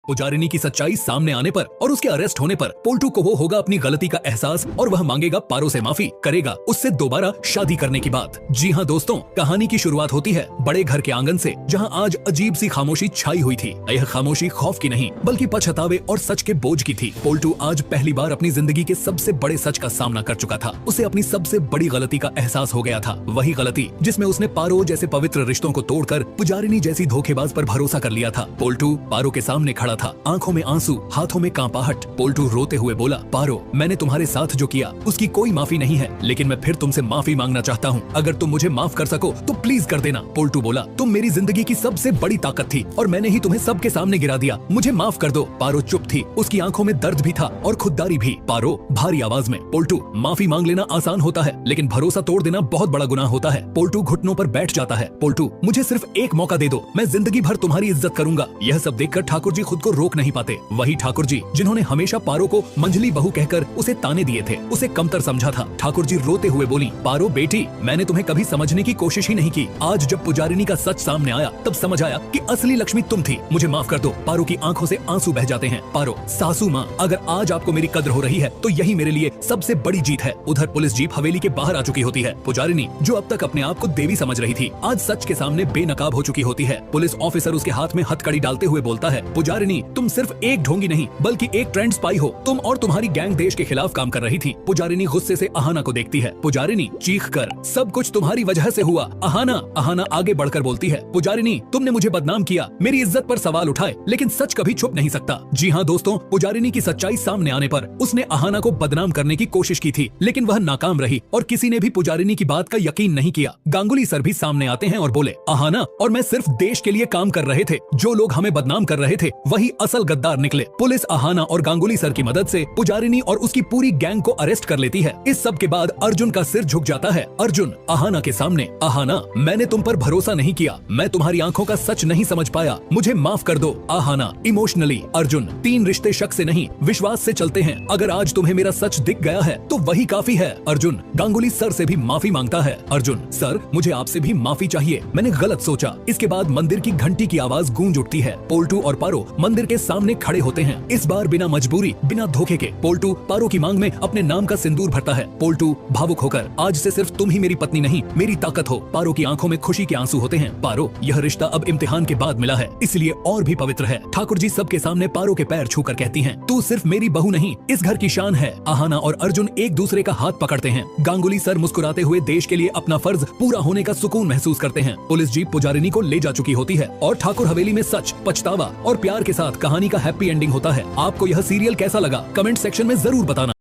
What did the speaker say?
पुजारिनी की सच्चाई सामने आने पर और उसके अरेस्ट होने पर पोल्टू को वो होगा अपनी गलती का एहसास और वह मांगेगा पारो से माफी, करेगा उससे दोबारा शादी करने की बात। जी हाँ दोस्तों, कहानी की शुरुआत होती है बड़े घर के आंगन से, जहाँ आज अजीब सी खामोशी छाई हुई थी। यह खामोशी खौफ की नहीं बल्कि पछतावे और सच के बोझ की थी। पोल्टू आज पहली बार अपनी जिंदगी के सबसे बड़े सच का सामना कर चुका था। उसे अपनी सबसे बड़ी गलती का एहसास हो गया था, वही गलती जिसमें उसने पारो जैसे पवित्र रिश्तों को तोड़कर पुजारिनी जैसी धोखेबाज पर भरोसा कर लिया था। पोल्टू पारो के सामने खड़ा था, आंखों में आंसू, हाथों में कांपाहट। पोल्टू रोते हुए बोला, पारो, मैंने तुम्हारे साथ जो किया उसकी कोई माफी नहीं है, लेकिन मैं फिर तुमसे माफी मांगना चाहता हूँ। अगर तुम मुझे माफ कर सको तो प्लीज कर देना। पोल्टू बोला, तुम मेरी जिंदगी की सबसे बड़ी ताकत थी और मैंने ही तुम्हें सबके सामने गिरा दिया, मुझे माफ कर दो। पारो चुप थी, उसकी आंखों में दर्द भी था और खुददारी भी। पारो भारी आवाज में, पोल्टू, माफी मांग लेना आसान होता है, लेकिन भरोसा तोड़ देना बहुत बड़ा गुनाह होता है। पोल्टू घुटनों पर बैठ जाता है। पोल्टू, मुझे सिर्फ एक मौका दे दो, मैं जिंदगी भर तुम्हारी इज्जत करूंगा। यह सब देखकर ठाकुर जी खुद को रोक नहीं पाते। वही ठाकुर जी जिन्होंने हमेशा पारो को मंझली बहू कहकर उसे ताने दिए थे, उसे कमतर समझा था। ठाकुर जी रोते हुए बोली, पारो बेटी, मैंने तुम्हें कभी समझने की कोशिश ही नहीं की। आज जब पुजारिनी का सच सामने आया तब समझ आया कि असली लक्ष्मी तुम थी। मुझे माफ कर दो। पारो की आंखों से आंसू बह जाते हैं। पारो, सासू माँ, अगर आज आपको मेरी कद्र हो रही है तो यही मेरे लिए सबसे बड़ी जीत है। उधर पुलिस जीप हवेली के बाहर आ चुकी होती है। पुजारिनी, जो अब तक अपने आप को देवी समझ रही थी, आज सच के सामने बेनकाब हो चुकी होती है। पुलिस ऑफिसर उसके हाथ में हथकड़ी डालते हुए बोलता है, पुजारिनी, तुम सिर्फ एक ढोंगी नहीं बल्कि एक ट्रेंड स्पाई हो। तुम और तुम्हारी गैंग देश के खिलाफ काम कर रही थी। पुजारिनी गुस्से से अहाना को देखती है। पुजारिनी चीख कर, सब कुछ तुम्हारी वजह से हुआ। अहाना आगे बढ़कर बोलती है, पुजारिनी, तुमने मुझे बदनाम किया, मेरी इज्जत पर सवाल उठाए, लेकिन सच कभी छुप नहीं सकता। जी हाँ दोस्तों, पुजारिनी की सच्चाई सामने आने पर उसने अहाना को बदनाम करने की कोशिश की थी, लेकिन वह नाकाम रही और किसी ने भी पुजारिनी की बात का यकीन नहीं किया। गांगुली सर भी सामने आते हैं और बोले, अहाना और मैं सिर्फ देश के लिए काम कर रहे थे, जो लोग हमें बदनाम कर रहे थे वही असल गद्दार निकले। पुलिस अहाना और गांगुली सर की मदद से पुजारिनी और उसकी पूरी गैंग को अरेस्ट कर लेती है। इस सब के बाद अर्जुन का सिर झुक जाता है। अर्जुन अहाना के सामने, अहाना, मैंने तुम पर भरोसा नहीं किया, मैं तुम्हारी आंखों का सच नहीं समझ पाया, मुझे माफ कर दो। अहाना इमोशनली, अर्जुन, तीन रिश्ते शक से नहीं विश्वास से चलते हैं, अगर आज तुम्हें मेरा सच दिख गया है तो वही काफी है। अर्जुन गांगुली सर से भी माफी मांगता है। अर्जुन, सर, मुझे आपसे भी माफी चाहिए, मैंने गलत सोचा। इसके बाद मंदिर की घंटी की आवाज गूंज उठती है। पोल्टू और पारो मंदिर के सामने खड़े होते हैं। इस बार बिना मजबूरी, बिना धोखे के पोल्टू पारो की मांग में अपने नाम का सिंदूर भरता है। पोल्टू भावुक होकर, आज से सिर्फ तुम ही मेरी पत्नी नहीं, मेरी ताकत हो। पारो की आंखों में खुशी के आंसू होते हैं। पारो, यह रिश्ता अब इम्तिहान के बाद मिला है, इसलिए और भी पवित्र है। ठाकुर जी सबके सामने पारो के पैर छूकर कहती हैं, तू सिर्फ मेरी बहू नहीं, इस घर की शान है। अहाना और अर्जुन एक दूसरे का हाथ पकड़ते हैं। गांगुली सर मुस्कुराते हुए देश के लिए अपना फर्ज पूरा होने का सुकून महसूस करते हैं। पुलिस जीप पुजारिनी को ले जा चुकी होती है और ठाकुर हवेली में सच, पछतावा और प्यार के साथ कहानी का हैप्पी एंडिंग होता है। आपको यह सीरियल कैसा लगा कमेंट सेक्शन में जरूर बताना।